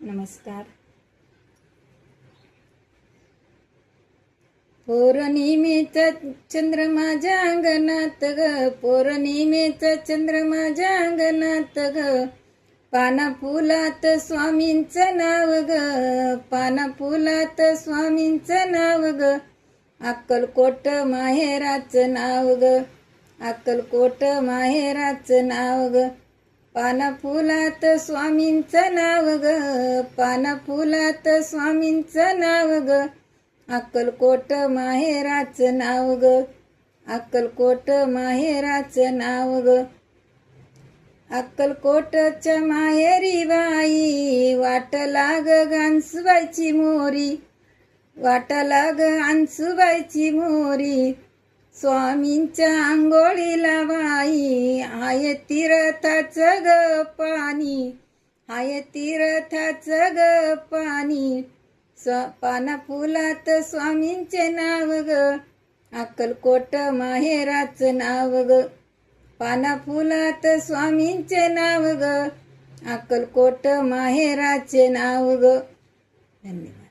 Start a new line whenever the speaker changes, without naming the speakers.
नमस्कार. पौर्णिमेचा चंद्र माझ्या अंगणात ग, पौर्णिमेचा चंद्र माझ्या अंगणात ग, पाना फुलात स्वामींचं नाव ग, पाना फुलात स्वामींचं नाव ग, अक्कलकोट माहेराचं नाव ग, अक्कलकोट माहेराचं नाव ग, पाना फुलात स्वामींचं नाव ग, पाना फुलात स्वामींचं नाव ग, अक्कलकोट माहेराचं नाव ग, अक्कलकोट माहेराचं नाव ग. अक्कलकोटच्या माहेरी बाई वाट लाग गांसुबाईची मोरी, वाट लाग अंसुबाईची मोरी, स्वामींच्या आंघोळीला बाई हाय तीर्थाचं ग पाणी, हाय तीर्थाचं ग पाणी, पाना फुलात स्वामींचे नाव ग, अक्कलकोट माहेराचं नाव ग, पाना फुलात स्वामींचे नाव ग, अक्कलकोट माहेराचे नाव ग. धन्यवाद.